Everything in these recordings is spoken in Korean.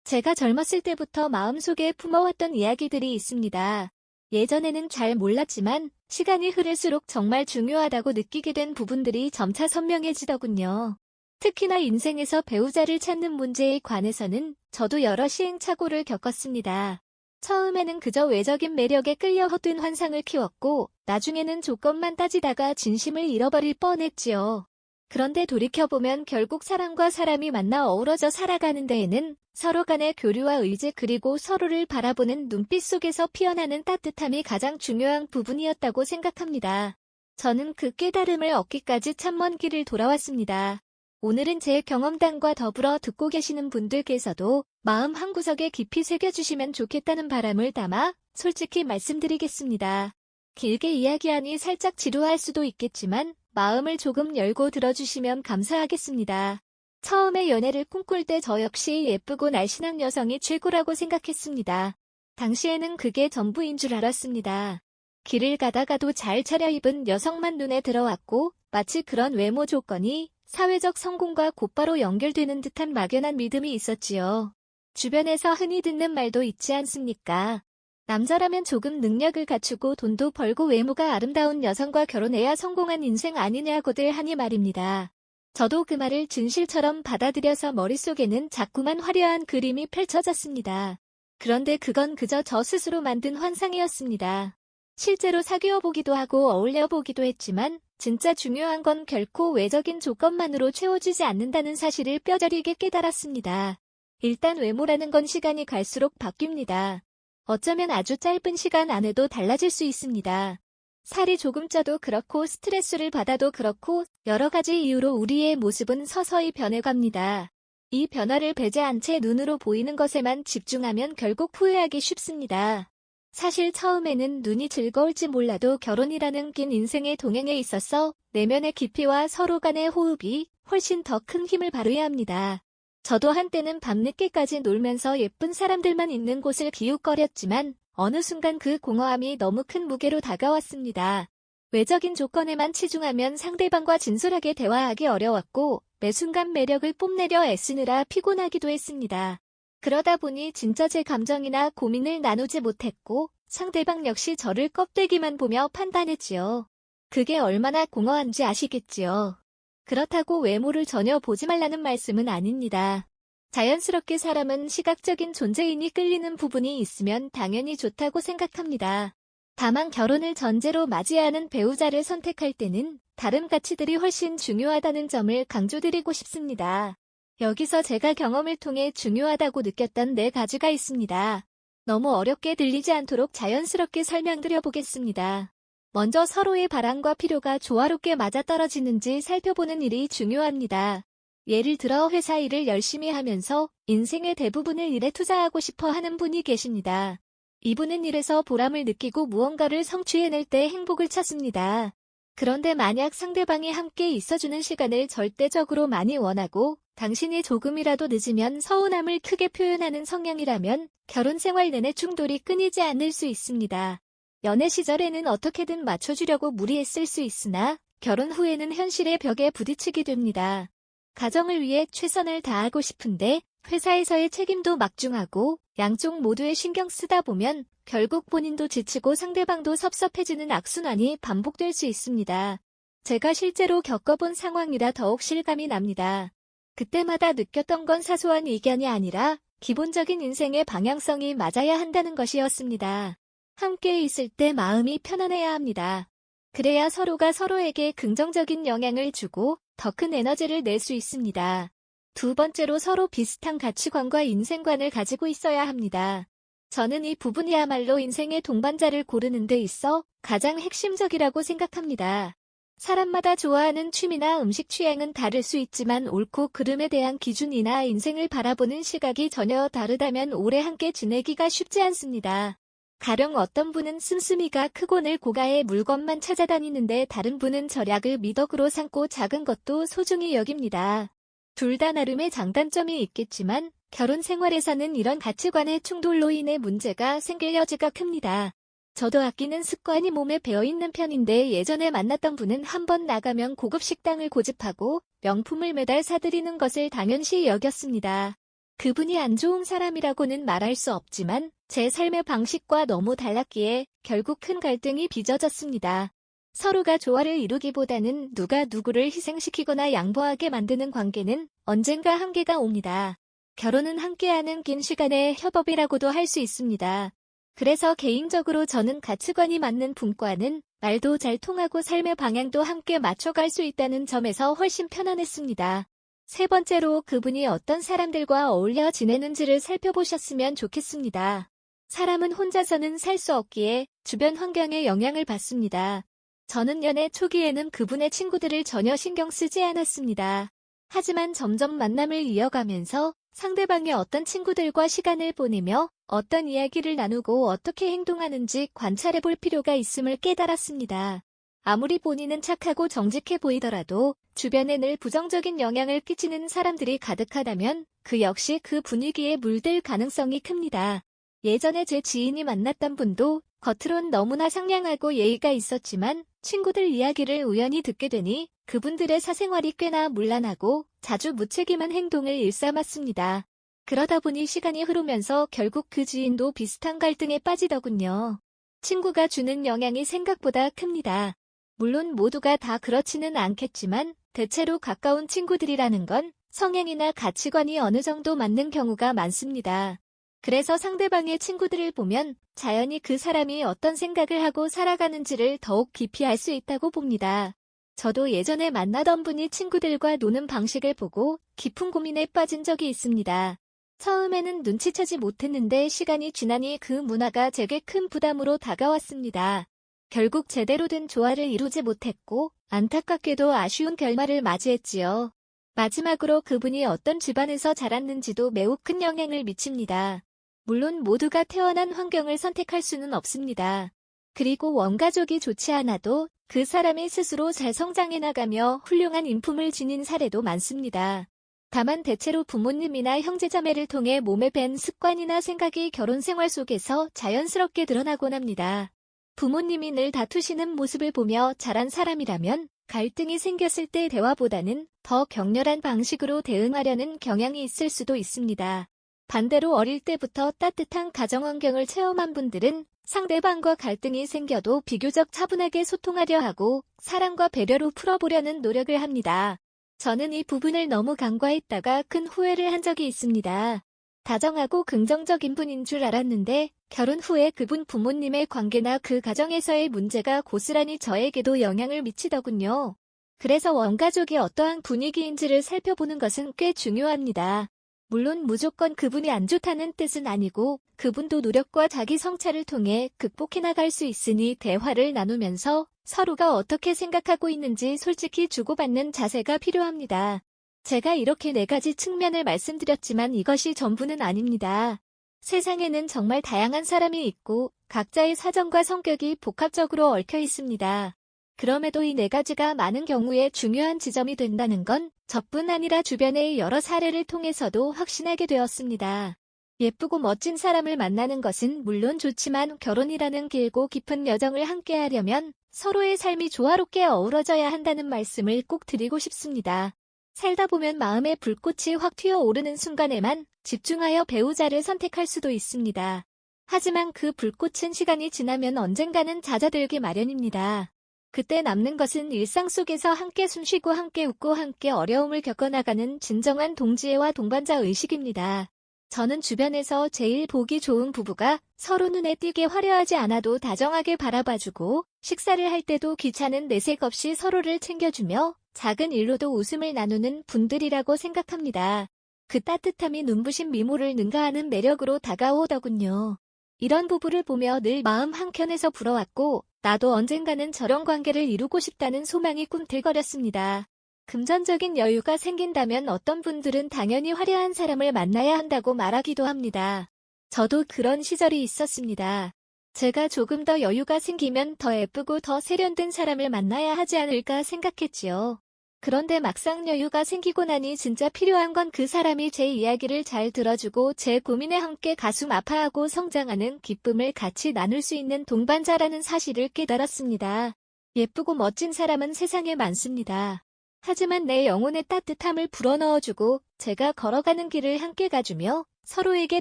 제가 젊었을 때부터 마음속에 품어왔던 이야기들이 있습니다. 예전에는 잘 몰랐지만 시간이 흐를수록 정말 중요하다고 느끼게 된 부분들이 점차 선명해지더군요. 특히나 인생에서 배우자를 찾는 문제에 관해서는 저도 여러 시행착오를 겪었습니다. 처음에는 그저 외적인 매력에 끌려 헛된 환상을 키웠고 나중에는 조건만 따지다가 진심을 잃어버릴 뻔했지요. 그런데 돌이켜보면 결국 사람과 사람이 만나 어우러져 살아가는 데에는 서로 간의 교류와 의지 그리고 서로를 바라보는 눈빛 속에서 피어나는 따뜻함이 가장 중요한 부분이었다고 생각합니다. 저는 그 깨달음을 얻기까지 참 먼 길을 돌아왔습니다. 오늘은 제 경험담과 더불어 듣고 계시는 분들께서도 마음 한구석에 깊이 새겨주시면 좋겠다는 바람을 담아 솔직히 말씀드리겠습니다. 길게 이야기하니 살짝 지루할 수도 있겠지만 마음을 조금 열고 들어주시면 감사하겠습니다. 처음에 연애를 꿈꿀 때 저 역시 예쁘고 날씬한 여성이 최고라고 생각했습니다. 당시에는 그게 전부인 줄 알았습니다. 길을 가다가도 잘 차려입은 여성만 눈에 들어왔고 마치 그런 외모 조건이 사회적 성공과 곧바로 연결되는 듯한 막연한 믿음이 있었지요. 주변에서 흔히 듣는 말도 있지 않습니까? 남자라면 조금 능력을 갖추고 돈도 벌고 외모가 아름다운 여성과 결혼해야 성공한 인생 아니냐고들 하니 말입니다. 저도 그 말을 진실처럼 받아들여서 머릿속에는 자꾸만 화려한 그림이 펼쳐졌습니다. 그런데 그건 그저 저 스스로 만든 환상이었습니다. 실제로 사귀어보기도 하고 어울려보기도 했지만 진짜 중요한 건 결코 외적인 조건만으로 채워지지 않는다는 사실을 뼈저리게 깨달았습니다. 일단 외모라는 건 시간이 갈수록 바뀝니다. 어쩌면 아주 짧은 시간 안에도 달라질 수 있습니다. 살이 조금 쪄도 그렇고 스트레스를 받아도 그렇고 여러 가지 이유로 우리의 모습은 서서히 변해갑니다. 이 변화를 배제한 채 눈으로 보이는 것에만 집중하면 결국 후회하기 쉽습니다. 사실 처음에는 눈이 즐거울지 몰라도 결혼이라는 긴 인생의 동행에 있어서 내면의 깊이와 서로 간의 호흡이 훨씬 더 큰 힘을 발휘해야 합니다. 저도 한때는 밤늦게까지 놀면서 예쁜 사람들만 있는 곳을 기웃거렸지만 어느 순간 그 공허함이 너무 큰 무게로 다가왔습니다. 외적인 조건에만 치중하면 상대방과 진솔하게 대화하기 어려웠고 매 순간 매력을 뽐내려 애쓰느라 피곤하기도 했습니다. 그러다 보니 진짜 제 감정이나 고민을 나누지 못했고 상대방 역시 저를 껍데기만 보며 판단했지요. 그게 얼마나 공허한지 아시겠지요. 그렇다고 외모를 전혀 보지 말라는 말씀은 아닙니다. 자연스럽게 사람은 시각적인 존재이니 끌리는 부분이 있으면 당연히 좋다고 생각합니다. 다만 결혼을 전제로 맞이하는 배우자를 선택할 때는 다른 가치들이 훨씬 중요하다는 점을 강조드리고 싶습니다. 여기서 제가 경험을 통해 중요하다고 느꼈던 4가지가 있습니다. 너무 어렵게 들리지 않도록 자연스럽게 설명드려 보겠습니다. 먼저 서로의 바람과 필요가 조화롭게 맞아떨어지는지 살펴보는 일이 중요합니다. 예를 들어 회사 일을 열심히 하면서 인생의 대부분을 일에 투자하고 싶어 하는 분이 계십니다. 이분은 일에서 보람을 느끼고 무언가를 성취해낼 때 행복을 찾습니다. 그런데 만약 상대방이 함께 있어주는 시간을 절대적으로 많이 원하고 당신이 조금이라도 늦으면 서운함을 크게 표현하는 성향이라면 결혼 생활 내내 충돌이 끊이지 않을 수 있습니다. 연애 시절에는 어떻게든 맞춰주려고 무리했을 수 있으나 결혼 후에는 현실의 벽에 부딪히게 됩니다. 가정을 위해 최선을 다하고 싶은데 회사에서의 책임도 막중하고 양쪽 모두에 신경 쓰다 보면 결국 본인도 지치고 상대방도 섭섭해지는 악순환이 반복될 수 있습니다. 제가 실제로 겪어본 상황이라 더욱 실감이 납니다. 그때마다 느꼈던 건 사소한 의견이 아니라 기본적인 인생의 방향성이 맞아야 한다는 것이었습니다. 함께 있을 때 마음이 편안해야 합니다. 그래야 서로가 서로에게 긍정적인 영향을 주고 더 큰 에너지를 낼 수 있습니다. 두 번째로 서로 비슷한 가치관과 인생관을 가지고 있어야 합니다. 저는 이 부분이야말로 인생의 동반자를 고르는 데 있어 가장 핵심적이라고 생각합니다. 사람마다 좋아하는 취미나 음식 취향은 다를 수 있지만 옳고 그름에 대한 기준이나 인생을 바라보는 시각이 전혀 다르다면 오래 함께 지내기가 쉽지 않습니다. 가령 어떤 분은 씀씀이가 크고 늘 고가의 물건만 찾아다니는데 다른 분은 절약을 미덕으로 삼고 작은 것도 소중히 여깁니다. 둘 다 나름의 장단점이 있겠지만 결혼 생활에서는 이런 가치관의 충돌로 인해 문제가 생길 여지가 큽니다. 저도 아끼는 습관이 몸에 배어있는 편인데 예전에 만났던 분은 한번 나가면 고급 식당을 고집하고 명품을 매달 사들이는 것을 당연시 여겼습니다. 그분이 안 좋은 사람이라고는 말할 수 없지만 제 삶의 방식과 너무 달랐기에 결국 큰 갈등이 빚어졌습니다. 서로가 조화를 이루기보다는 누가 누구를 희생시키거나 양보하게 만드는 관계는 언젠가 한계가 옵니다. 결혼은 함께하는 긴 시간의 협업이라고도 할 수 있습니다. 그래서 개인적으로 저는 가치관이 맞는 분과는 말도 잘 통하고 삶의 방향도 함께 맞춰갈 수 있다는 점에서 훨씬 편안했습니다. 세 번째로 그분이 어떤 사람들과 어울려 지내는지를 살펴보셨으면 좋겠습니다. 사람은 혼자서는 살 수 없기에 주변 환경에 영향을 받습니다. 저는 연애 초기에는 그분의 친구들을 전혀 신경 쓰지 않았습니다. 하지만 점점 만남을 이어가면서 상대방이 어떤 친구들과 시간을 보내며 어떤 이야기를 나누고 어떻게 행동하는지 관찰해 볼 필요가 있음을 깨달았습니다. 아무리 본인은 착하고 정직해 보이더라도 주변에 늘 부정적인 영향을 끼치는 사람들이 가득하다면 그 역시 그 분위기에 물들 가능성이 큽니다. 예전에 제 지인이 만났던 분도 겉으론 너무나 상냥하고 예의가 있었지만 친구들 이야기를 우연히 듣게 되니 그분들의 사생활이 꽤나 문란하고 자주 무책임한 행동을 일삼았습니다. 그러다 보니 시간이 흐르면서 결국 그 지인도 비슷한 갈등에 빠지더군요. 친구가 주는 영향이 생각보다 큽니다. 물론 모두가 다 그렇지는 않겠지만 대체로 가까운 친구들이라는 건 성향이나 가치관이 어느 정도 맞는 경우가 많습니다. 그래서 상대방의 친구들을 보면 자연히 그 사람이 어떤 생각을 하고 살아가는지를 더욱 깊이 알 수 있다고 봅니다. 저도 예전에 만나던 분이 친구들과 노는 방식을 보고 깊은 고민에 빠진 적이 있습니다. 처음에는 눈치채지 못했는데 시간이 지나니 그 문화가 제게 큰 부담으로 다가왔습니다. 결국 제대로 된 조화를 이루지 못했고 안타깝게도 아쉬운 결말을 맞이했지요. 마지막으로 그분이 어떤 집안에서 자랐는지도 매우 큰 영향을 미칩니다. 물론 모두가 태어난 환경을 선택할 수는 없습니다. 그리고 원가족이 좋지 않아도 그 사람이 스스로 잘 성장해 나가며 훌륭한 인품을 지닌 사례도 많습니다. 다만 대체로 부모님이나 형제자매를 통해 몸에 밴 습관이나 생각이 결혼 생활 속에서 자연스럽게 드러나곤 합니다. 부모님이 늘 다투시는 모습을 보며 자란 사람이라면 갈등이 생겼을 때 대화보다는 더 격렬한 방식으로 대응하려는 경향이 있을 수도 있습니다. 반대로 어릴 때부터 따뜻한 가정 환경을 체험한 분들은 상대방과 갈등이 생겨도 비교적 차분하게 소통하려 하고 사랑과 배려로 풀어보려는 노력을 합니다. 저는 이 부분을 너무 간과했다가 큰 후회를 한 적이 있습니다. 다정하고 긍정적인 분인 줄 알았는데 결혼 후에 그분 부모님의 관계나 그 가정에서의 문제가 고스란히 저에게도 영향을 미치더군요. 그래서 원가족이 어떠한 분위기인지를 살펴보는 것은 꽤 중요합니다. 물론 무조건 그분이 안 좋다는 뜻은 아니고 그분도 노력과 자기 성찰을 통해 극복해 나갈 수 있으니 대화를 나누면서 서로가 어떻게 생각하고 있는지 솔직히 주고받는 자세가 필요합니다. 제가 이렇게 4가지 측면을 말씀드렸지만 이것이 전부는 아닙니다. 세상에는 정말 다양한 사람이 있고 각자의 사정과 성격이 복합적으로 얽혀 있습니다. 그럼에도 이 4가지가 많은 경우에 중요한 지점이 된다는 건 저뿐 아니라 주변의 여러 사례를 통해서도 확신하게 되었습니다. 예쁘고 멋진 사람을 만나는 것은 물론 좋지만 결혼이라는 길고 깊은 여정을 함께하려면 서로의 삶이 조화롭게 어우러져야 한다는 말씀을 꼭 드리고 싶습니다. 살다 보면 마음의 불꽃이 확 튀어오르는 순간에만 집중하여 배우자를 선택할 수도 있습니다. 하지만 그 불꽃은 시간이 지나면 언젠가는 잦아들기 마련입니다. 그때 남는 것은 일상 속에서 함께 숨쉬고 함께 웃고 함께 어려움을 겪어나가는 진정한 동지애와 동반자 의식입니다. 저는 주변에서 제일 보기 좋은 부부가 서로 눈에 띄게 화려하지 않아도 다정하게 바라봐주고 식사를 할 때도 귀찮은 내색 없이 서로를 챙겨주며 작은 일로도 웃음을 나누는 분들이라고 생각합니다. 그 따뜻함이 눈부신 미모를 능가하는 매력으로 다가오더군요. 이런 부부를 보며 늘 마음 한켠에서 부러웠고 나도 언젠가는 저런 관계를 이루고 싶다는 소망이 꿈틀거렸습니다. 금전적인 여유가 생긴다면 어떤 분들은 당연히 화려한 사람을 만나야 한다고 말하기도 합니다. 저도 그런 시절이 있었습니다. 제가 조금 더 여유가 생기면 더 예쁘고 더 세련된 사람을 만나야 하지 않을까 생각했지요. 그런데 막상 여유가 생기고 나니 진짜 필요한 건 그 사람이 제 이야기를 잘 들어주고 제 고민에 함께 가슴 아파하고 성장하는 기쁨을 같이 나눌 수 있는 동반자라는 사실을 깨달았습니다. 예쁘고 멋진 사람은 세상에 많습니다. 하지만 내 영혼의 따뜻함을 불어넣어주고 제가 걸어가는 길을 함께 가주며 서로에게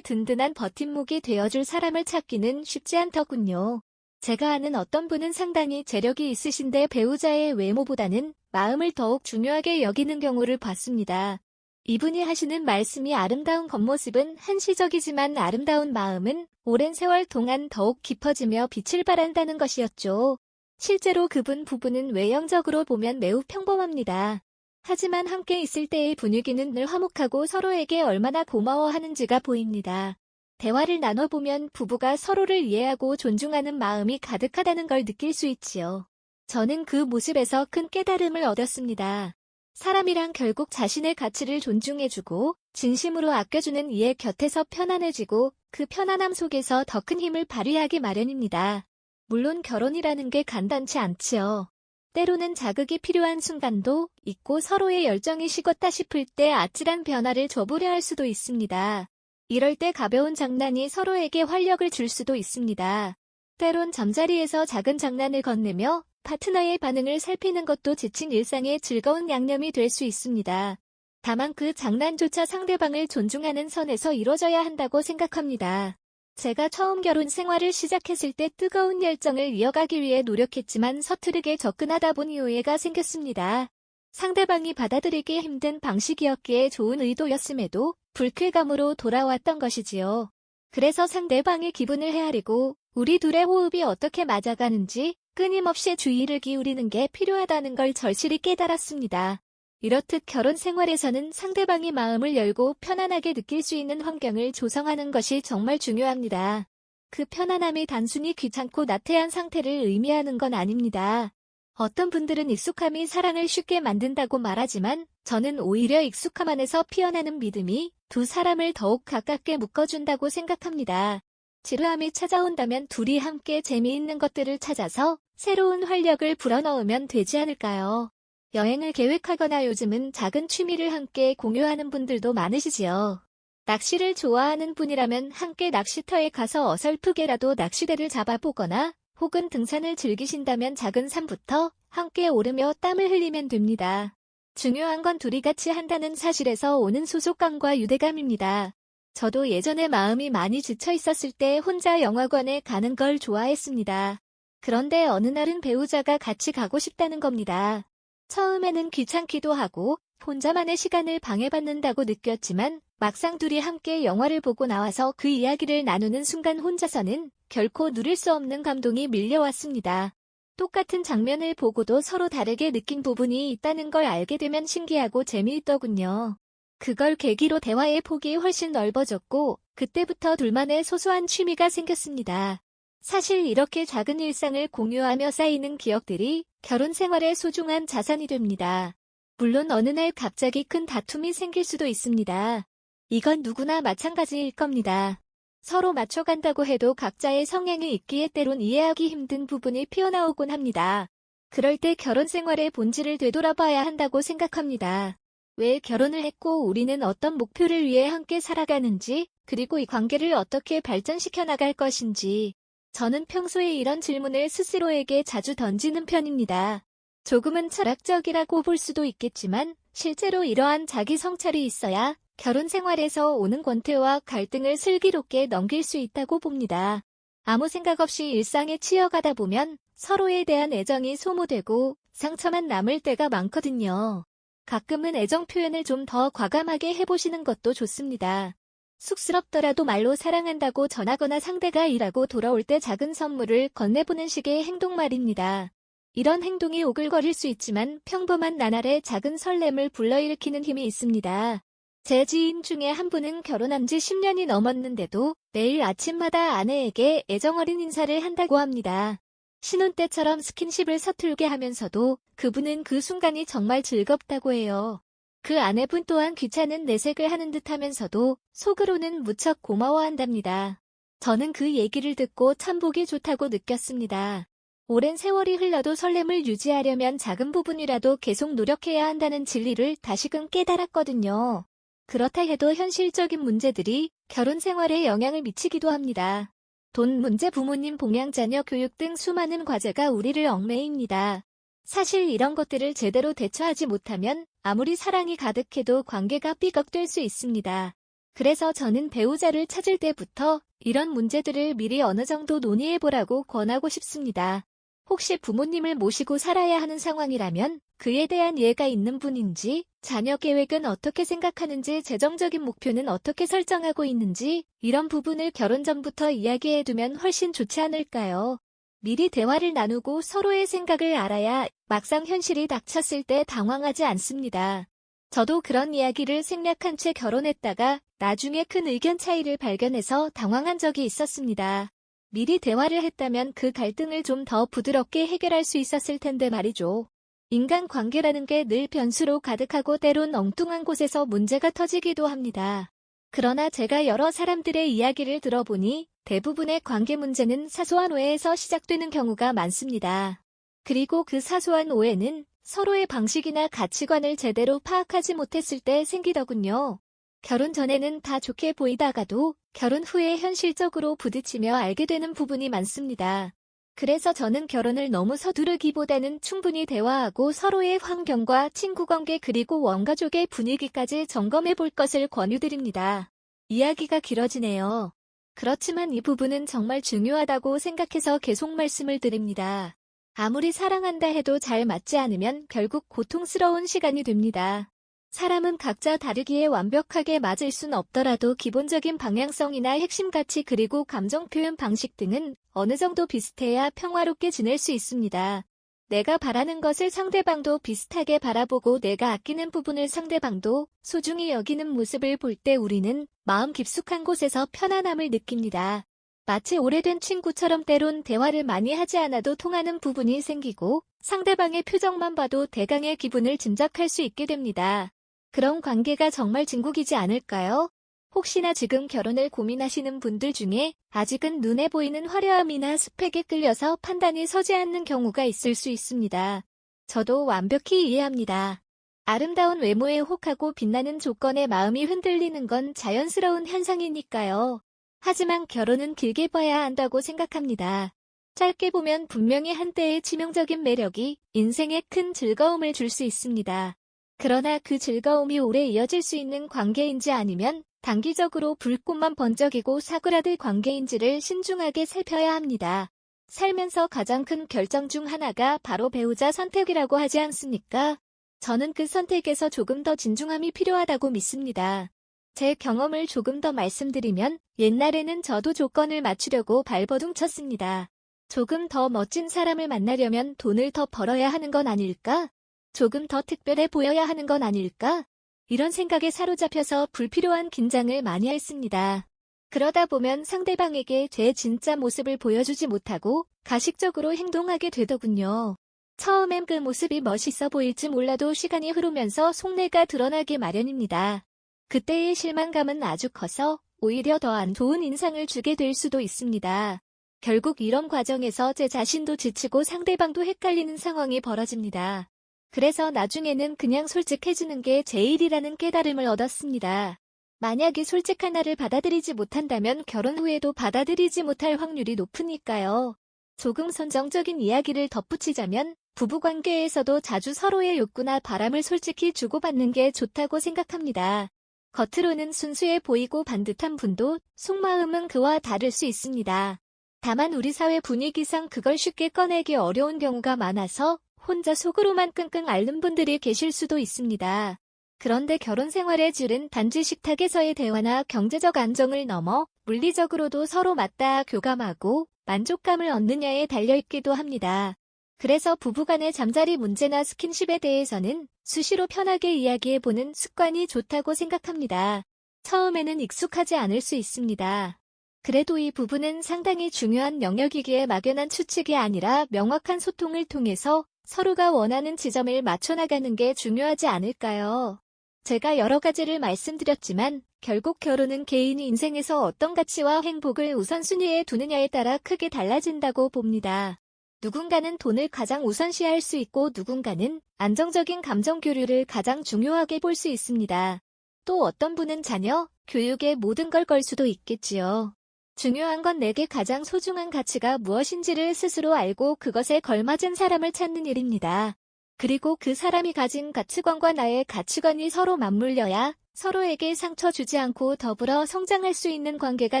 든든한 버팀목이 되어줄 사람을 찾기는 쉽지 않더군요. 제가 아는 어떤 분은 상당히 재력이 있으신데 배우자의 외모보다는 마음을 더욱 중요하게 여기는 경우를 봤습니다. 이분이 하시는 말씀이 아름다운 겉모습은 한시적이지만 아름다운 마음은 오랜 세월 동안 더욱 깊어지며 빛을 발한다는 것이었죠. 실제로 그분 부부는 외형적으로 보면 매우 평범합니다. 하지만 함께 있을 때의 분위기는 늘 화목하고 서로에게 얼마나 고마워하는지가 보입니다. 대화를 나눠보면 부부가 서로를 이해하고 존중하는 마음이 가득하다는 걸 느낄 수 있지요. 저는 그 모습에서 큰 깨달음을 얻었습니다. 사람이란 결국 자신의 가치를 존중해주고 진심으로 아껴주는 이의 곁에서 편안해지고 그 편안함 속에서 더 큰 힘을 발휘하기 마련입니다. 물론 결혼이라는 게 간단치 않지요. 때로는 자극이 필요한 순간도 있고 서로의 열정이 식었다 싶을 때 아찔한 변화를 줘보려 할 수도 있습니다. 이럴 때 가벼운 장난이 서로에게 활력을 줄 수도 있습니다. 때론 잠자리에서 작은 장난을 건네며 파트너의 반응을 살피는 것도 지친 일상의 즐거운 양념이 될 수 있습니다. 다만 그 장난조차 상대방을 존중하는 선에서 이루어져야 한다고 생각합니다. 제가 처음 결혼 생활을 시작했을 때 뜨거운 열정을 이어가기 위해 노력했지만 서투르게 접근하다 보니 오해가 생겼습니다. 상대방이 받아들이기 힘든 방식이었기에 좋은 의도였음에도 불쾌감으로 돌아왔던 것이지요. 그래서 상대방의 기분을 헤아리고 우리 둘의 호흡이 어떻게 맞아가는지 끊임없이 주의를 기울이는 게 필요하다는 걸 절실히 깨달았습니다. 이렇듯 결혼 생활에서는 상대방이 마음을 열고 편안하게 느낄 수 있는 환경을 조성하는 것이 정말 중요합니다. 그 편안함이 단순히 귀찮고 나태한 상태를 의미하는 건 아닙니다. 어떤 분들은 익숙함이 사랑을 쉽게 만든다고 말하지만 저는 오히려 익숙함 안에서 피어나는 믿음이 두 사람을 더욱 가깝게 묶어준다고 생각합니다. 지루함이 찾아온다면 둘이 함께 재미있는 것들을 찾아서 새로운 활력을 불어넣으면 되지 않을까요? 여행을 계획하거나 요즘은 작은 취미를 함께 공유하는 분들도 많으시지요. 낚시를 좋아하는 분이라면 함께 낚시터에 가서 어설프게라도 낚시대를 잡아보거나 혹은 등산을 즐기신다면 작은 산부터 함께 오르며 땀을 흘리면 됩니다. 중요한 건 둘이 같이 한다는 사실에서 오는 소속감과 유대감입니다. 저도 예전에 마음이 많이 지쳐 있었을 때 혼자 영화관에 가는 걸 좋아했습니다. 그런데 어느 날은 배우자가 같이 가고 싶다는 겁니다. 처음에는 귀찮기도 하고 혼자만의 시간을 방해받는다고 느꼈지만 막상 둘이 함께 영화를 보고 나와서 그 이야기를 나누는 순간 혼자서는 결코 누릴 수 없는 감동이 밀려왔습니다. 똑같은 장면을 보고도 서로 다르게 느낀 부분이 있다는 걸 알게 되면 신기하고 재미있더군요. 그걸 계기로 대화의 폭이 훨씬 넓어졌고 그때부터 둘만의 소소한 취미가 생겼습니다. 사실 이렇게 작은 일상을 공유하며 쌓이는 기억들이 결혼 생활의 소중한 자산이 됩니다. 물론 어느 날 갑자기 큰 다툼이 생길 수도 있습니다. 이건 누구나 마찬가지일 겁니다. 서로 맞춰간다고 해도 각자의 성향이 있기에 때론 이해하기 힘든 부분이 피어나오곤 합니다. 그럴 때 결혼 생활의 본질을 되돌아봐야 한다고 생각합니다. 왜 결혼을 했고 우리는 어떤 목표를 위해 함께 살아가는지, 그리고 이 관계를 어떻게 발전시켜 나갈 것인지. 저는 평소에 이런 질문을 스스로에게 자주 던지는 편입니다. 조금은 철학적이라고 볼 수도 있겠지만 실제로 이러한 자기 성찰이 있어야 결혼 생활에서 오는 권태와 갈등을 슬기롭게 넘길 수 있다고 봅니다. 아무 생각 없이 일상에 치여가다 보면 서로에 대한 애정이 소모되고 상처만 남을 때가 많거든요. 가끔은 애정 표현을 좀 더 과감하게 해보시는 것도 좋습니다. 쑥스럽더라도 말로 사랑한다고 전하거나 상대가 일하고 돌아올 때 작은 선물을 건네보는 식의 행동 말입니다. 이런 행동이 오글거릴 수 있지만 평범한 나날의 작은 설렘을 불러일으키는 힘이 있습니다. 제 지인 중에 한 분은 결혼한 지 10년이 넘었는데도 매일 아침마다 아내에게 애정어린 인사를 한다고 합니다. 신혼 때처럼 스킨십을 서툴게 하면서도 그분은 그 순간이 정말 즐겁다고 해요. 그 아내분 또한 귀찮은 내색을 하는 듯 하면서도 속으로는 무척 고마워한답니다. 저는 그 얘기를 듣고 참 보기 좋다고 느꼈습니다. 오랜 세월이 흘러도 설렘을 유지하려면 작은 부분이라도 계속 노력해야 한다는 진리를 다시금 깨달았거든요. 그렇다 해도 현실적인 문제들이 결혼 생활에 영향을 미치기도 합니다. 돈 문제, 부모님 봉양, 자녀 교육 등 수많은 과제가 우리를 얽매입니다. 사실 이런 것들을 제대로 대처하지 못하면 아무리 사랑이 가득해도 관계가 삐걱될 수 있습니다. 그래서 저는 배우자를 찾을 때부터 이런 문제들을 미리 어느 정도 논의해보라고 권하고 싶습니다. 혹시 부모님을 모시고 살아야 하는 상황이라면 그에 대한 이해가 있는 분인지, 자녀 계획은 어떻게 생각하는지, 재정적인 목표는 어떻게 설정하고 있는지 이런 부분을 결혼 전부터 이야기해두면 훨씬 좋지 않을까요? 미리 대화를 나누고 서로의 생각을 알아야 막상 현실이 닥쳤을 때 당황하지 않습니다. 저도 그런 이야기를 생략한 채 결혼했다가 나중에 큰 의견 차이를 발견해서 당황한 적이 있었습니다. 미리 대화를 했다면 그 갈등을 좀 더 부드럽게 해결할 수 있었을 텐데 말이죠. 인간관계라는 게 늘 변수로 가득하고 때론 엉뚱한 곳에서 문제가 터지기도 합니다. 그러나 제가 여러 사람들의 이야기를 들어보니 대부분의 관계 문제는 사소한 오해에서 시작되는 경우가 많습니다. 그리고 그 사소한 오해는 서로의 방식이나 가치관을 제대로 파악하지 못했을 때 생기더군요. 결혼 전에는 다 좋게 보이다가도 결혼 후에 현실적으로 부딪히며 알게 되는 부분이 많습니다. 그래서 저는 결혼을 너무 서두르기보다는 충분히 대화하고 서로의 환경과 친구관계 그리고 원가족의 분위기까지 점검해 볼 것을 권유드립니다. 이야기가 길어지네요. 그렇지만 이 부분은 정말 중요하다고 생각해서 계속 말씀을 드립니다. 아무리 사랑한다 해도 잘 맞지 않으면 결국 고통스러운 시간이 됩니다. 사람은 각자 다르기에 완벽하게 맞을 순 없더라도 기본적인 방향성이나 핵심 가치 그리고 감정 표현 방식 등은 어느 정도 비슷해야 평화롭게 지낼 수 있습니다. 내가 바라는 것을 상대방도 비슷하게 바라보고 내가 아끼는 부분을 상대방도 소중히 여기는 모습을 볼 때 우리는 마음 깊숙한 곳에서 편안함을 느낍니다. 마치 오래된 친구처럼 때론 대화를 많이 하지 않아도 통하는 부분이 생기고 상대방의 표정만 봐도 대강의 기분을 짐작할 수 있게 됩니다. 그런 관계가 정말 진국이지 않을까요? 혹시나 지금 결혼을 고민하시는 분들 중에 아직은 눈에 보이는 화려함이나 스펙에 끌려서 판단이 서지 않는 경우가 있을 수 있습니다. 저도 완벽히 이해합니다. 아름다운 외모에 혹하고 빛나는 조건에 마음이 흔들리는 건 자연스러운 현상이니까요. 하지만 결혼은 길게 봐야 한다고 생각합니다. 짧게 보면 분명히 한때의 치명적인 매력이 인생에 큰 즐거움을 줄 수 있습니다. 그러나 그 즐거움이 오래 이어질 수 있는 관계인지 아니면 단기적으로 불꽃만 번쩍이고 사그라들 관계인지를 신중하게 살펴야 합니다. 살면서 가장 큰 결정 중 하나가 바로 배우자 선택이라고 하지 않습니까? 저는 그 선택에서 조금 더 진중함이 필요하다고 믿습니다. 제 경험을 조금 더 말씀드리면 옛날에는 저도 조건을 맞추려고 발버둥 쳤습니다. 조금 더 멋진 사람을 만나려면 돈을 더 벌어야 하는 건 아닐까? 조금 더 특별해 보여야 하는 건 아닐까? 이런 생각에 사로잡혀서 불필요한 긴장을 많이 했습니다. 그러다 보면 상대방에게 제 진짜 모습을 보여주지 못하고 가식적으로 행동하게 되더군요. 처음엔 그 모습이 멋있어 보일지 몰라도 시간이 흐르면서 속내가 드러나기 마련입니다. 그때의 실망감은 아주 커서 오히려 더 안 좋은 인상을 주게 될 수도 있습니다. 결국 이런 과정에서 제 자신도 지치고 상대방도 헷갈리는 상황이 벌어집니다. 그래서 나중에는 그냥 솔직해지는 게 제일이라는 깨달음을 얻었습니다. 만약에 솔직한 나를 받아들이지 못한다면 결혼 후에도 받아들이지 못할 확률이 높으니까요. 조금 선정적인 이야기를 덧붙이자면 부부관계에서도 자주 서로의 욕구나 바람을 솔직히 주고받는 게 좋다고 생각합니다. 겉으로는 순수해 보이고 반듯한 분도 속마음은 그와 다를 수 있습니다. 다만 우리 사회 분위기상 그걸 쉽게 꺼내기 어려운 경우가 많아서 혼자 속으로만 끙끙 앓는 분들이 계실 수도 있습니다. 그런데 결혼 생활의 질은 단지 식탁에서의 대화나 경제적 안정을 넘어 물리적으로도 서로 맞닿아 교감하고 만족감을 얻느냐에 달려있기도 합니다. 그래서 부부간의 잠자리 문제나 스킨십에 대해서는 수시로 편하게 이야기해보는 습관이 좋다고 생각합니다. 처음에는 익숙하지 않을 수 있습니다. 그래도 이 부분은 상당히 중요한 영역이기에 막연한 추측이 아니라 명확한 소통을 통해서 서로가 원하는 지점을 맞춰나가는 게 중요하지 않을까요? 제가 여러 가지를 말씀드렸지만 결국 결혼은 개인이 인생에서 어떤 가치와 행복을 우선순위에 두느냐에 따라 크게 달라진다고 봅니다. 누군가는 돈을 가장 우선시할 수 있고 누군가는 안정적인 감정 교류를 가장 중요하게 볼 수 있습니다. 또 어떤 분은 자녀, 교육에 모든 걸 걸 수도 있겠지요. 중요한 건 내게 가장 소중한 가치가 무엇인지를 스스로 알고 그것에 걸맞은 사람을 찾는 일입니다. 그리고 그 사람이 가진 가치관과 나의 가치관이 서로 맞물려야 서로에게 상처 주지 않고 더불어 성장할 수 있는 관계가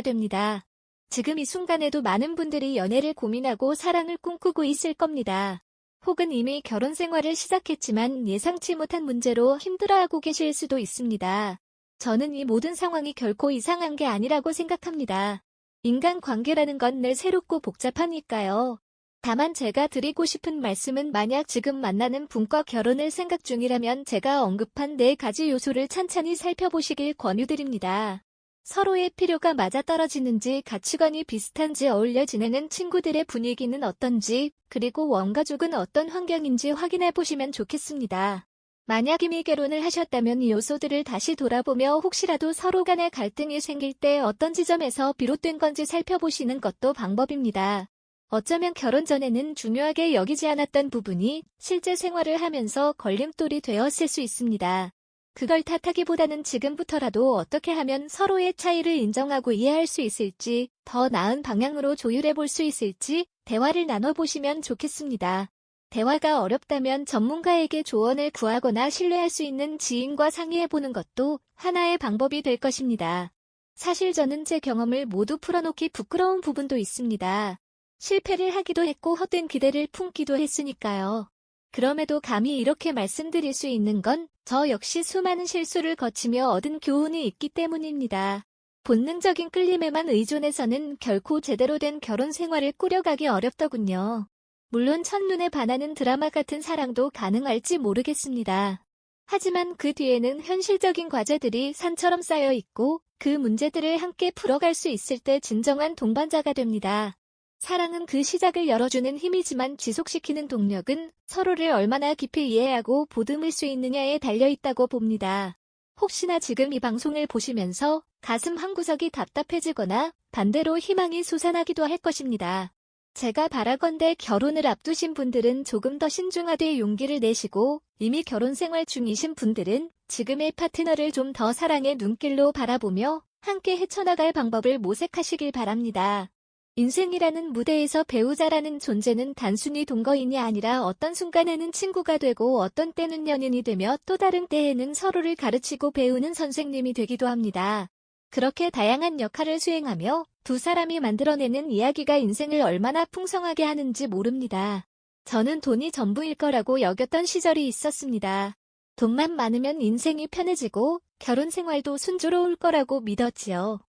됩니다. 지금 이 순간에도 많은 분들이 연애를 고민하고 사랑을 꿈꾸고 있을 겁니다. 혹은 이미 결혼 생활을 시작했지만 예상치 못한 문제로 힘들어하고 계실 수도 있습니다. 저는 이 모든 상황이 결코 이상한 게 아니라고 생각합니다. 인간관계라는 건 늘 새롭고 복잡하니까요. 다만 제가 드리고 싶은 말씀은 만약 지금 만나는 분과 결혼을 생각 중이라면 제가 언급한 4가지 요소를 찬찬히 살펴보시길 권유드립니다. 서로의 필요가 맞아떨어지는지, 가치관이 비슷한지, 어울려 지내는 친구들의 분위기는 어떤지, 그리고 원가족은 어떤 환경인지 확인해 보시면 좋겠습니다. 만약 이미 결혼을 하셨다면 이 요소들을 다시 돌아보며 혹시라도 서로 간에 갈등이 생길 때 어떤 지점에서 비롯된 건지 살펴보시는 것도 방법입니다. 어쩌면 결혼 전에는 중요하게 여기지 않았던 부분이 실제 생활을 하면서 걸림돌이 되었을 수 있습니다. 그걸 탓하기보다는 지금부터라도 어떻게 하면 서로의 차이를 인정하고 이해할 수 있을지, 더 나은 방향으로 조율해 볼 수 있을지 대화를 나눠보시면 좋겠습니다. 대화가 어렵다면 전문가에게 조언을 구하거나 신뢰할 수 있는 지인과 상의해보는 것도 하나의 방법이 될 것입니다. 사실 저는 제 경험을 모두 풀어놓기 부끄러운 부분도 있습니다. 실패를 하기도 했고 헛된 기대를 품기도 했으니까요. 그럼에도 감히 이렇게 말씀드릴 수 있는 건 저 역시 수많은 실수를 거치며 얻은 교훈이 있기 때문입니다. 본능적인 끌림에만 의존해서는 결코 제대로 된 결혼 생활을 꾸려가기 어렵더군요. 물론 첫눈에 반하는 드라마 같은 사랑도 가능할지 모르겠습니다. 하지만 그 뒤에는 현실적인 과제들이 산처럼 쌓여 있고 그 문제들을 함께 풀어갈 수 있을 때 진정한 동반자가 됩니다. 사랑은 그 시작을 열어주는 힘이지만 지속시키는 동력은 서로를 얼마나 깊이 이해하고 보듬을 수 있느냐에 달려있다고 봅니다. 혹시나 지금 이 방송을 보시면서 가슴 한구석이 답답해지거나 반대로 희망이 솟아나기도 할 것입니다. 제가 바라건대 결혼을 앞두신 분들은 조금 더 신중하되 용기를 내시고 이미 결혼 생활 중이신 분들은 지금의 파트너를 좀 더 사랑의 눈길로 바라보며 함께 헤쳐나갈 방법을 모색하시길 바랍니다. 인생이라는 무대에서 배우자라는 존재는 단순히 동거인이 아니라 어떤 순간에는 친구가 되고 어떤 때는 연인이 되며 또 다른 때에는 서로를 가르치고 배우는 선생님이 되기도 합니다. 그렇게 다양한 역할을 수행하며 두 사람이 만들어내는 이야기가 인생을 얼마나 풍성하게 하는지 모릅니다. 저는 돈이 전부일 거라고 여겼던 시절이 있었습니다. 돈만 많으면 인생이 편해지고 결혼 생활도 순조로울 거라고 믿었지요.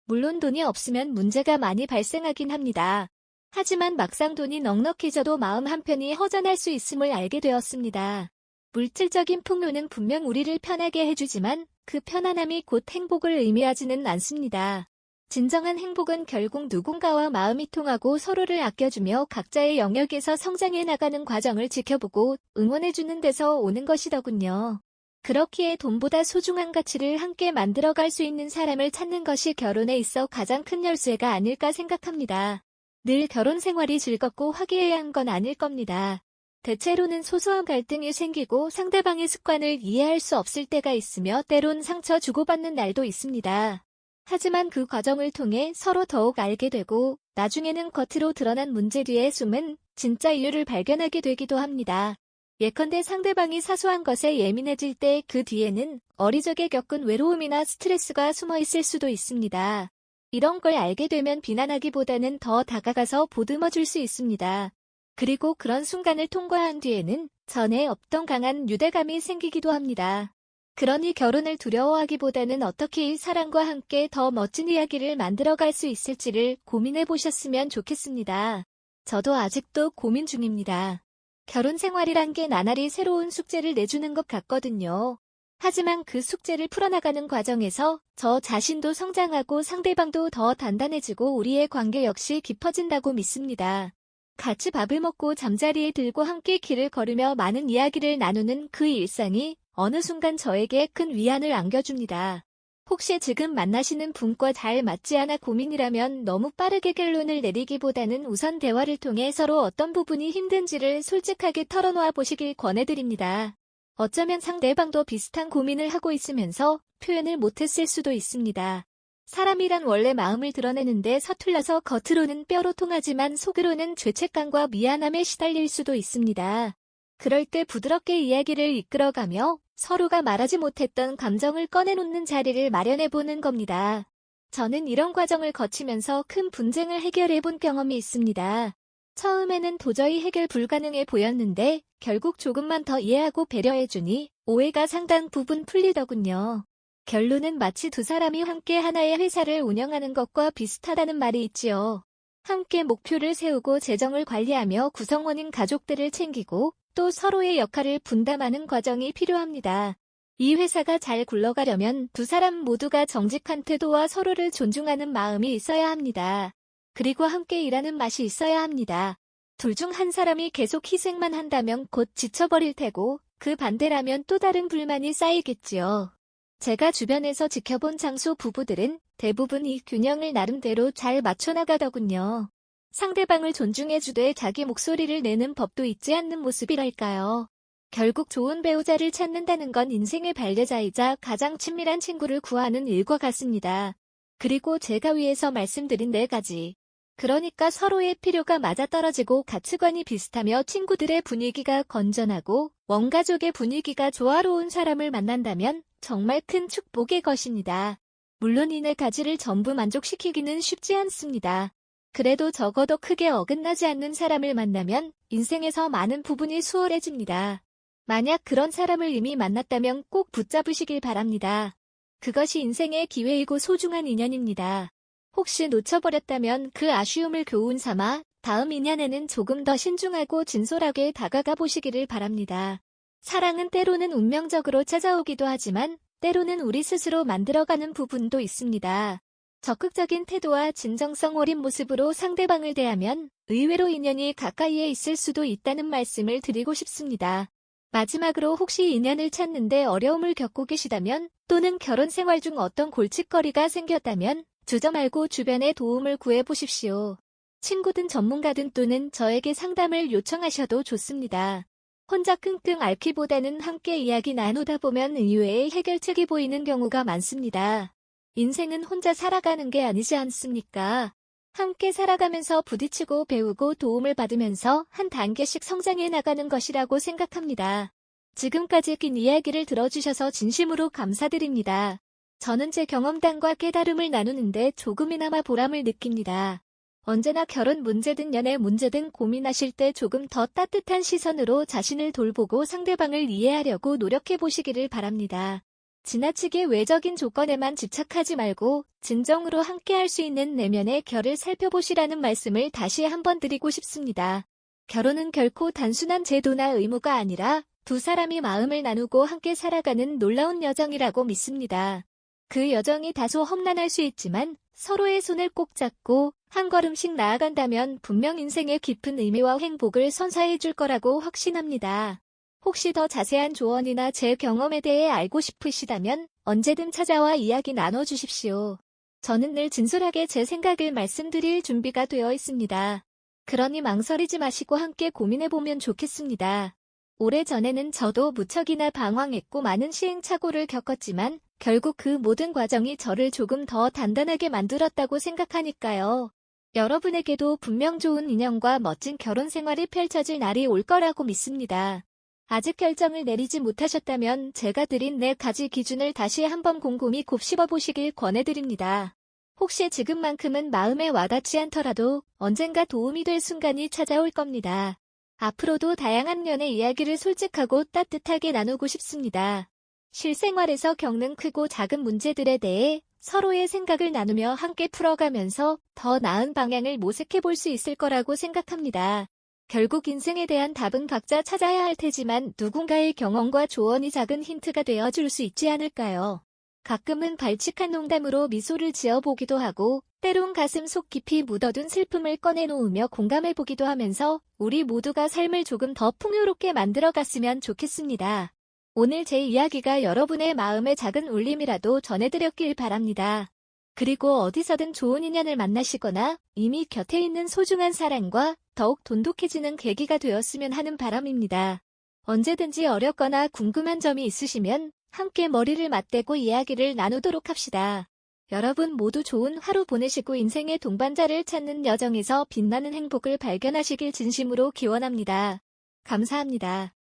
물론 돈이 없으면 문제가 많이 발생하긴 합니다. 하지만 막상 돈이 넉넉해져도 마음 한편이 허전할 수 있음을 알게 되었습니다. 물질적인 풍요는 분명 우리를 편하게 해주지만 그 편안함이 곧 행복을 의미하지는 않습니다. 진정한 행복은 결국 누군가와 마음이 통하고 서로를 아껴주며 각자의 영역에서 성장해 나가는 과정을 지켜보고 응원해주는 데서 오는 것이더군요. 그렇기에 돈보다 소중한 가치를 함께 만들어갈 수 있는 사람을 찾는 것이 결혼에 있어 가장 큰 열쇠가 아닐까 생각합니다. 늘 결혼 생활이 즐겁고 화기애애한 건 아닐 겁니다. 대체로는 소소한 갈등이 생기고 상대방의 습관을 이해할 수 없을 때가 있으며 때론 상처 주고받는 날도 있습니다. 하지만 그 과정을 통해 서로 더욱 알게 되고 나중에는 겉으로 드러난 문제 뒤에 숨은 진짜 이유를 발견하게 되기도 합니다. 예컨대 상대방이 사소한 것에 예민해질 때 그 뒤에는 어리석에 겪은 외로움이나 스트레스가 숨어 있을 수도 있습니다. 이런 걸 알게 되면 비난하기보다는 더 다가가서 보듬어 줄 수 있습니다. 그리고 그런 순간을 통과한 뒤에는 전에 없던 강한 유대감이 생기기도 합니다. 그러니 결혼을 두려워하기보다는 어떻게 이 사람과 함께 더 멋진 이야기를 만들어갈 수 있을지를 고민해 보셨으면 좋겠습니다. 저도 아직도 고민 중입니다. 결혼 생활이란 게 나날이 새로운 숙제를 내주는 것 같거든요. 하지만 그 숙제를 풀어나가는 과정에서 저 자신도 성장하고 상대방도 더 단단해지고 우리의 관계 역시 깊어진다고 믿습니다. 같이 밥을 먹고 잠자리에 들고 함께 길을 걸으며 많은 이야기를 나누는 그 일상이 어느 순간 저에게 큰 위안을 안겨줍니다. 혹시 지금 만나시는 분과 잘 맞지 않아 고민이라면 너무 빠르게 결론을 내리기보다는 우선 대화를 통해 서로 어떤 부분이 힘든지를 솔직하게 털어놓아 보시길 권해드립니다. 어쩌면 상대방도 비슷한 고민을 하고 있으면서 표현을 못했을 수도 있습니다. 사람이란 원래 마음을 드러내는데 서툴러서 겉으로는 뼈로 통하지만 속으로는 죄책감과 미안함에 시달릴 수도 있습니다. 그럴 때 부드럽게 이야기를 이끌어가며 서로가 말하지 못했던 감정을 꺼내놓는 자리를 마련해보는 겁니다. 저는 이런 과정을 거치면서 큰 분쟁을 해결해본 경험이 있습니다. 처음에는 도저히 해결 불가능해 보였는데 결국 조금만 더 이해하고 배려해주니 오해가 상당 부분 풀리더군요. 결론은 마치 두 사람이 함께 하나의 회사를 운영하는 것과 비슷하다는 말이 있지요. 함께 목표를 세우고 재정을 관리하며 구성원인 가족들을 챙기고 또 서로의 역할을 분담하는 과정이 필요합니다. 이 회사가 잘 굴러가려면 두 사람 모두가 정직한 태도와 서로를 존중하는 마음이 있어야 합니다. 그리고 함께 일하는 맛이 있어야 합니다. 둘 중 한 사람이 계속 희생만 한다면 곧 지쳐버릴 테고 그 반대라면 또 다른 불만이 쌓이겠지요. 제가 주변에서 지켜본 장소 부부들은 대부분 이 균형을 나름대로 잘 맞춰나가더군요. 상대방을 존중해주되 자기 목소리를 내는 법도 잊지 않는 모습이랄까요. 결국 좋은 배우자를 찾는다는 건 인생의 반려자이자 가장 친밀한 친구를 구하는 일과 같습니다. 그리고 제가 위에서 말씀드린 4가지. 그러니까 서로의 필요가 맞아떨어지고 가치관이 비슷하며 친구들의 분위기가 건전하고 원가족의 분위기가 조화로운 사람을 만난다면 정말 큰 축복의 것입니다. 물론 이 4가지를 전부 만족시키기는 쉽지 않습니다. 그래도 적어도 크게 어긋나지 않는 사람을 만나면 인생에서 많은 부분이 수월해집니다. 만약 그런 사람을 이미 만났다면 꼭 붙잡으시길 바랍니다. 그것이 인생의 기회이고 소중한 인연입니다. 혹시 놓쳐버렸다면 그 아쉬움을 교훈 삼아 다음 인연에는 조금 더 신중하고 진솔하게 다가가 보시기를 바랍니다. 사랑은 때로는 운명적으로 찾아오기도 하지만 때로는 우리 스스로 만들어가는 부분도 있습니다. 적극적인 태도와 진정성 어린 모습으로 상대방을 대하면 의외로 인연이 가까이에 있을 수도 있다는 말씀을 드리고 싶습니다. 마지막으로 혹시 인연을 찾는데 어려움을 겪고 계시다면 또는 결혼 생활 중 어떤 골칫거리가 생겼다면 주저 말고 주변에 도움을 구해보십시오. 친구든 전문가든 또는 저에게 상담을 요청하셔도 좋습니다. 혼자 끙끙 앓기보다는 함께 이야기 나누다 보면 의외의 해결책이 보이는 경우가 많습니다. 인생은 혼자 살아가는 게 아니지 않습니까? 함께 살아가면서 부딪히고 배우고 도움을 받으면서 한 단계씩 성장해 나가는 것이라고 생각합니다. 지금까지 긴 이야기를 들어주셔서 진심으로 감사드립니다. 저는 제 경험담과 깨달음을 나누는데 조금이나마 보람을 느낍니다. 언제나 결혼 문제든 연애 문제든 고민하실 때 조금 더 따뜻한 시선으로 자신을 돌보고 상대방을 이해하려고 노력해 보시기를 바랍니다. 지나치게 외적인 조건에만 집착하지 말고 진정으로 함께할 수 있는 내면의 결을 살펴보시라는 말씀을 다시 한번 드리고 싶습니다. 결혼은 결코 단순한 제도나 의무가 아니라 두 사람이 마음을 나누고 함께 살아가는 놀라운 여정이라고 믿습니다. 그 여정이 다소 험난할 수 있지만 서로의 손을 꼭 잡고 한 걸음씩 나아간다면 분명 인생의 깊은 의미와 행복을 선사해 줄 거라고 확신합니다. 혹시 더 자세한 조언이나 제 경험에 대해 알고 싶으시다면 언제든 찾아와 이야기 나눠주십시오. 저는 늘 진솔하게 제 생각을 말씀드릴 준비가 되어 있습니다. 그러니 망설이지 마시고 함께 고민해보면 좋겠습니다. 오래전에는 저도 무척이나 방황했고 많은 시행착오를 겪었지만 결국 그 모든 과정이 저를 조금 더 단단하게 만들었다고 생각하니까요. 여러분에게도 분명 좋은 인연과 멋진 결혼 생활이 펼쳐질 날이 올 거라고 믿습니다. 아직 결정을 내리지 못하셨다면 제가 드린 4가지 기준을 다시 한번 곰곰이 곱씹어보시길 권해드립니다. 혹시 지금만큼은 마음에 와닿지 않더라도 언젠가 도움이 될 순간이 찾아올 겁니다. 앞으로도 다양한 연애 이야기를 솔직하고 따뜻하게 나누고 싶습니다. 실생활에서 겪는 크고 작은 문제들에 대해 서로의 생각을 나누며 함께 풀어가면서 더 나은 방향을 모색해 볼 수 있을 거라고 생각합니다. 결국 인생에 대한 답은 각자 찾아야 할 테지만 누군가의 경험과 조언이 작은 힌트가 되어 줄 수 있지 않을까요? 가끔은 발칙한 농담으로 미소를 지어보기도 하고 때론 가슴 속 깊이 묻어둔 슬픔을 꺼내놓으며 공감해보기도 하면서 우리 모두가 삶을 조금 더 풍요롭게 만들어갔으면 좋겠습니다. 오늘 제 이야기가 여러분의 마음에 작은 울림이라도 전해드렸길 바랍니다. 그리고 어디서든 좋은 인연을 만나시거나 이미 곁에 있는 소중한 사람과 더욱 돈독해지는 계기가 되었으면 하는 바람입니다. 언제든지 어렵거나 궁금한 점이 있으시면 함께 머리를 맞대고 이야기를 나누도록 합시다. 여러분 모두 좋은 하루 보내시고 인생의 동반자를 찾는 여정에서 빛나는 행복을 발견하시길 진심으로 기원합니다. 감사합니다.